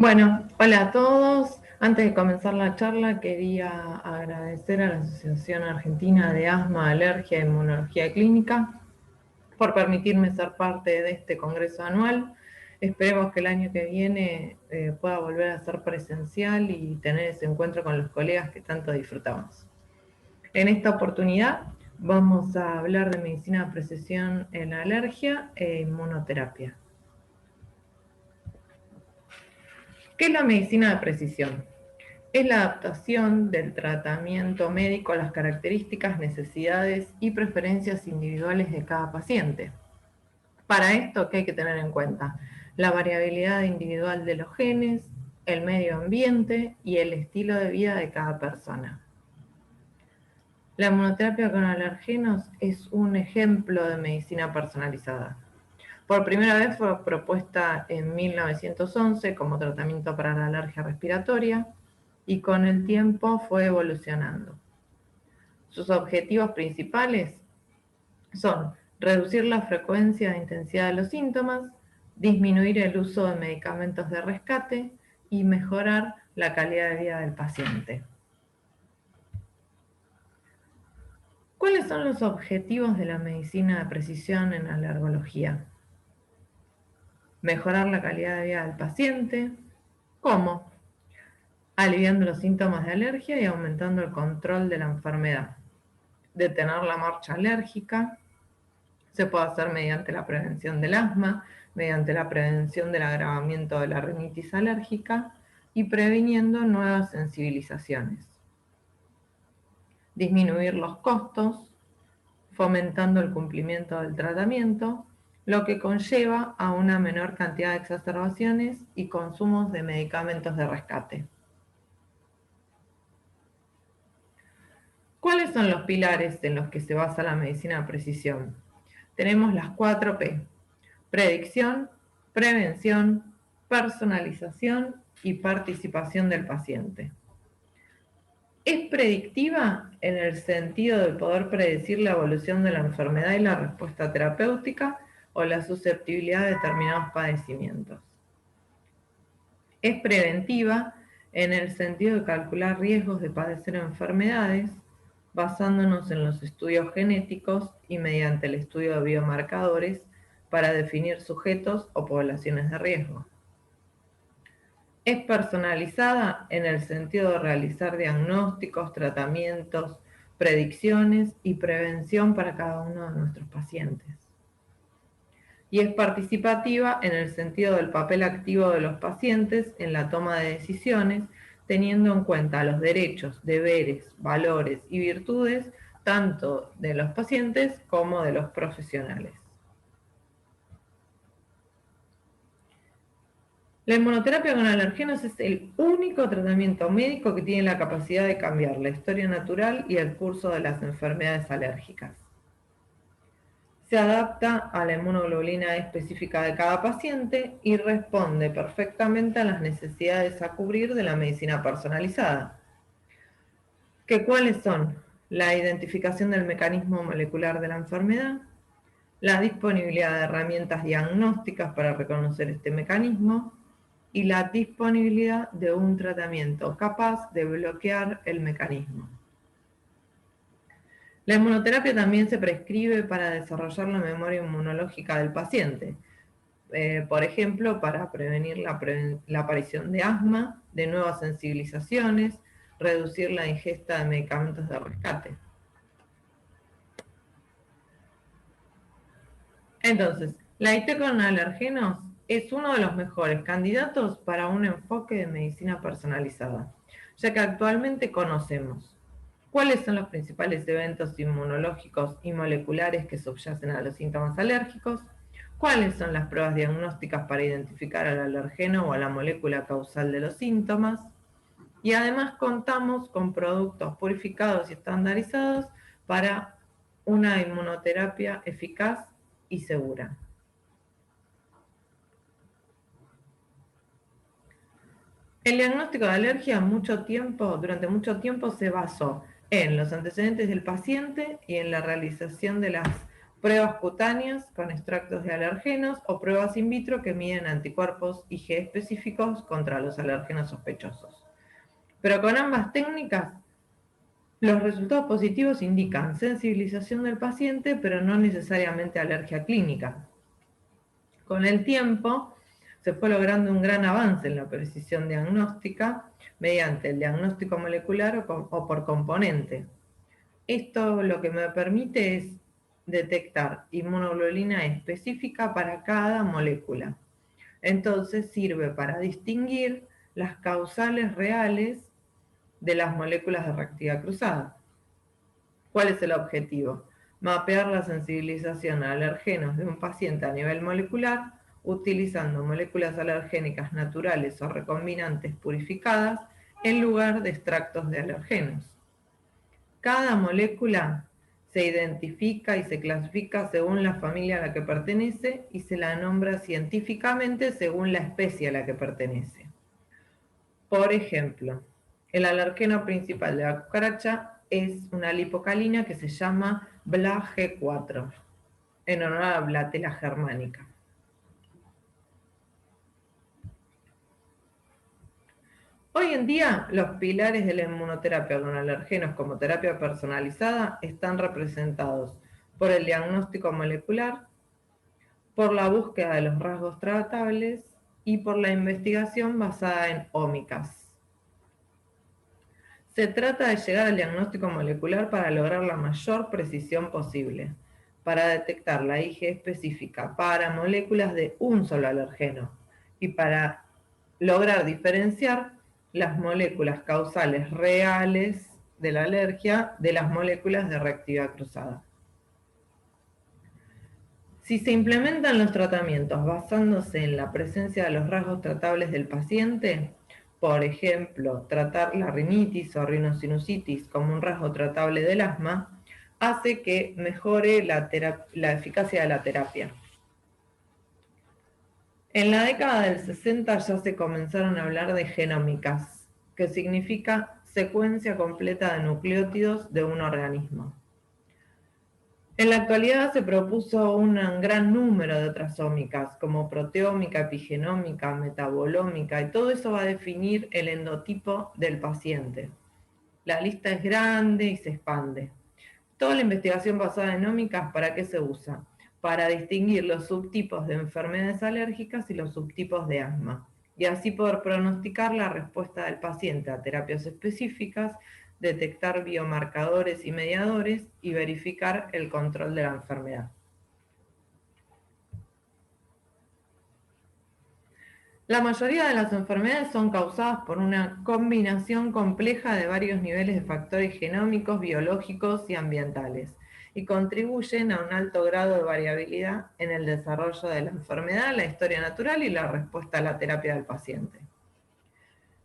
Bueno, hola a todos. Antes de comenzar la charla, quería agradecer a la Asociación Argentina de Asma, Alergia e Inmunología Clínica por permitirme ser parte de este congreso anual. Esperemos que el año que viene pueda volver a ser presencial y tener ese encuentro con los colegas que tanto disfrutamos. En esta oportunidad vamos a hablar de medicina de precisión en alergia e inmunoterapia. ¿Qué es la medicina de precisión? Es la adaptación del tratamiento médico a las características, necesidades y preferencias individuales de cada paciente. Para esto, ¿qué hay que tener en cuenta? La variabilidad individual de los genes, el medio ambiente y el estilo de vida de cada persona. La inmunoterapia con alergenos es un ejemplo de medicina personalizada. Por primera vez fue propuesta en 1911 como tratamiento para la alergia respiratoria y con el tiempo fue evolucionando. Sus objetivos principales son reducir la frecuencia e intensidad de los síntomas, disminuir el uso de medicamentos de rescate y mejorar la calidad de vida del paciente. ¿Cuáles son los objetivos de la medicina de precisión en alergología? Mejorar la calidad de vida del paciente. ¿Cómo? Aliviando los síntomas de alergia y aumentando el control de la enfermedad. Detener la marcha alérgica. Se puede hacer mediante la prevención del asma, mediante la prevención del agravamiento de la rinitis alérgica y previniendo nuevas sensibilizaciones. Disminuir los costos, fomentando el cumplimiento del tratamiento, lo que conlleva a una menor cantidad de exacerbaciones y consumos de medicamentos de rescate. ¿Cuáles son los pilares en los que se basa la medicina de precisión? Tenemos las 4 P: predicción, prevención, personalización y participación del paciente. Es predictiva en el sentido de poder predecir la evolución de la enfermedad y la respuesta terapéutica o la susceptibilidad de determinados padecimientos. Es preventiva en el sentido de calcular riesgos de padecer enfermedades basándonos en los estudios genéticos y mediante el estudio de biomarcadores para definir sujetos o poblaciones de riesgo. Es personalizada en el sentido de realizar diagnósticos, tratamientos, predicciones y prevención para cada uno de nuestros pacientes. Y es participativa en el sentido del papel activo de los pacientes en la toma de decisiones, teniendo en cuenta los derechos, deberes, valores y virtudes tanto de los pacientes como de los profesionales. La inmunoterapia con alergenos es el único tratamiento médico que tiene la capacidad de cambiar la historia natural y el curso de las enfermedades alérgicas. Se adapta a la inmunoglobulina específica de cada paciente y responde perfectamente a las necesidades a cubrir de la medicina personalizada. ¿Cuáles son? La identificación del mecanismo molecular de la enfermedad, la disponibilidad de herramientas diagnósticas para reconocer este mecanismo y la disponibilidad de un tratamiento capaz de bloquear el mecanismo. La inmunoterapia también se prescribe para desarrollar la memoria inmunológica del paciente, por ejemplo, para prevenir la aparición de asma, de nuevas sensibilizaciones, reducir la ingesta de medicamentos de rescate. Entonces, la IT con alergenos es uno de los mejores candidatos para un enfoque de medicina personalizada, ya que actualmente conocemos cuáles son los principales eventos inmunológicos y moleculares que subyacen a los síntomas alérgicos, cuáles son las pruebas diagnósticas para identificar al alergeno o a la molécula causal de los síntomas, y además contamos con productos purificados y estandarizados para una inmunoterapia eficaz y segura. El diagnóstico de alergia durante mucho tiempo se basó en los antecedentes del paciente y en la realización de las pruebas cutáneas con extractos de alergenos o pruebas in vitro que miden anticuerpos IgE específicos contra los alérgenos sospechosos. Pero con ambas técnicas, los resultados positivos indican sensibilización del paciente, pero no necesariamente alergia clínica. Con el tiempo, se fue logrando un gran avance en la precisión diagnóstica mediante el diagnóstico molecular o por componente. Esto lo que me permite es detectar inmunoglobulina específica para cada molécula. Entonces sirve para distinguir las causales reales de las moléculas de reactividad cruzada. ¿Cuál es el objetivo? Mapear la sensibilización a alergenos de un paciente a nivel molecular utilizando moléculas alergénicas naturales o recombinantes purificadas en lugar de extractos de alergenos. Cada molécula se identifica y se clasifica según la familia a la que pertenece y se la nombra científicamente según la especie a la que pertenece. Por ejemplo, el alergeno principal de la cucaracha es una lipocalina que se llama BlaG4, en honor a Blatella germanica. Hoy en día, los pilares de la inmunoterapia con alergenos como terapia personalizada están representados por el diagnóstico molecular, por la búsqueda de los rasgos tratables y por la investigación basada en ómicas. Se trata de llegar al diagnóstico molecular para lograr la mayor precisión posible, para detectar la IgE específica para moléculas de un solo alergeno y para lograr diferenciar las moléculas causales reales de la alergia de las moléculas de reactividad cruzada. Si se implementan los tratamientos basándose en la presencia de los rasgos tratables del paciente, por ejemplo, tratar la rinitis o rinosinusitis como un rasgo tratable del asma, hace que mejore la eficacia de la terapia. En la década del 60 ya se comenzaron a hablar de genómicas, que significa secuencia completa de nucleótidos de un organismo. En la actualidad se propuso un gran número de otras ómicas, como proteómica, epigenómica, metabolómica, y todo eso va a definir el endotipo del paciente. La lista es grande y se expande. Toda la investigación basada en ómicas, ¿para qué se usa? Para distinguir los subtipos de enfermedades alérgicas y los subtipos de asma, y así poder pronosticar la respuesta del paciente a terapias específicas, detectar biomarcadores y mediadores y verificar el control de la enfermedad. La mayoría de las enfermedades son causadas por una combinación compleja de varios niveles de factores genómicos, biológicos y ambientales, y contribuyen a un alto grado de variabilidad en el desarrollo de la enfermedad, la historia natural y la respuesta a la terapia del paciente.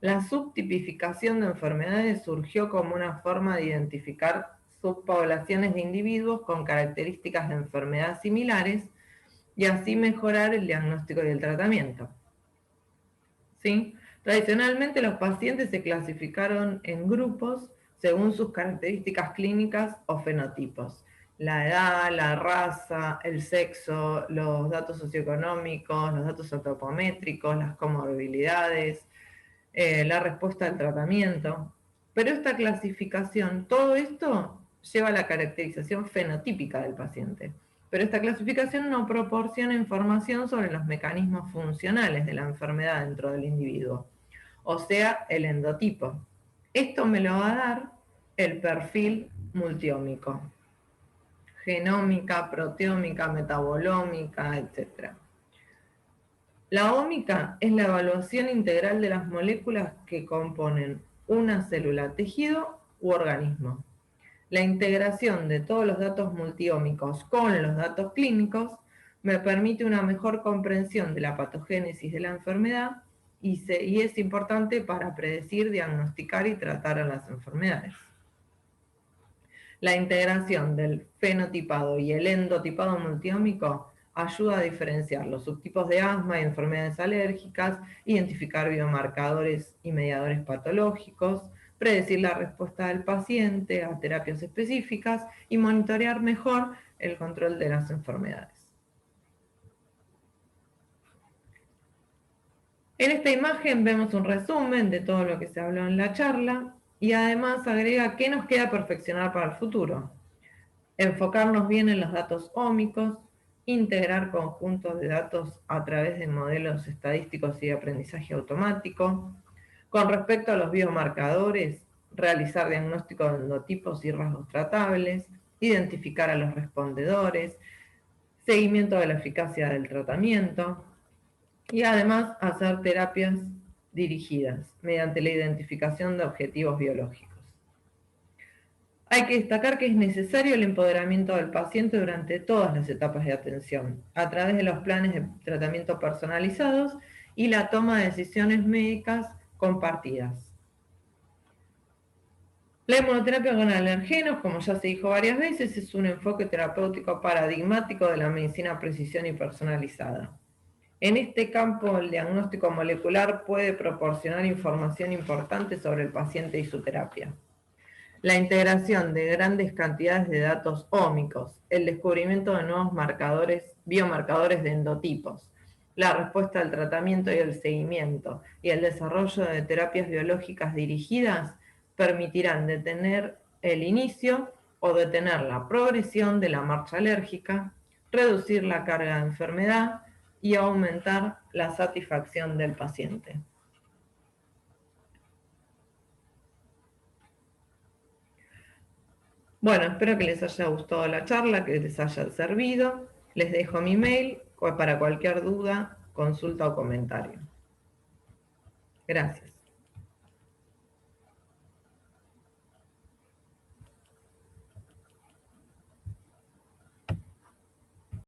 La subtipificación de enfermedades surgió como una forma de identificar subpoblaciones de individuos con características de enfermedad similares y así mejorar el diagnóstico y el tratamiento. ¿Sí? Tradicionalmente los pacientes se clasificaron en grupos según sus características clínicas o fenotipos. La edad, la raza, el sexo, los datos socioeconómicos, los datos antropométricos, las comorbilidades, la respuesta al tratamiento. Pero esta clasificación, todo esto lleva a la caracterización fenotípica del paciente. Pero esta clasificación no proporciona información sobre los mecanismos funcionales de la enfermedad dentro del individuo, o sea, el endotipo. Esto me lo va a dar el perfil multiómico, genómica, proteómica, metabolómica, etc. La ómica es la evaluación integral de las moléculas que componen una célula, tejido u organismo. La integración de todos los datos multiómicos con los datos clínicos me permite una mejor comprensión de la patogénesis de la enfermedad y es importante para predecir, diagnosticar y tratar a las enfermedades. La integración del fenotipado y el endotipado multiómico ayuda a diferenciar los subtipos de asma y enfermedades alérgicas, identificar biomarcadores y mediadores patológicos, predecir la respuesta del paciente a terapias específicas y monitorear mejor el control de las enfermedades. En esta imagen vemos un resumen de todo lo que se habló en la charla y además agrega qué nos queda perfeccionar para el futuro. Enfocarnos bien en los datos ómicos, integrar conjuntos de datos a través de modelos estadísticos y de aprendizaje automático. Con respecto a los biomarcadores, realizar diagnóstico de endotipos y rasgos tratables, identificar a los respondedores, seguimiento de la eficacia del tratamiento y además hacer terapias dirigidas mediante la identificación de objetivos biológicos. Hay que destacar que es necesario el empoderamiento del paciente durante todas las etapas de atención, a través de los planes de tratamiento personalizados y la toma de decisiones médicas compartidas. La inmunoterapia con alergenos, como ya se dijo varias veces, es un enfoque terapéutico paradigmático de la medicina precisión y personalizada. En este campo, el diagnóstico molecular puede proporcionar información importante sobre el paciente y su terapia. La integración de grandes cantidades de datos ómicos, el descubrimiento de nuevos biomarcadores de endotipos, la respuesta al tratamiento y el seguimiento, y el desarrollo de terapias biológicas dirigidas permitirán detener el inicio o detener la progresión de la marcha alérgica, reducir la carga de enfermedad y aumentar la satisfacción del paciente. Bueno, espero que les haya gustado la charla, que les haya servido. Les dejo mi mail para cualquier duda, consulta o comentario. Gracias.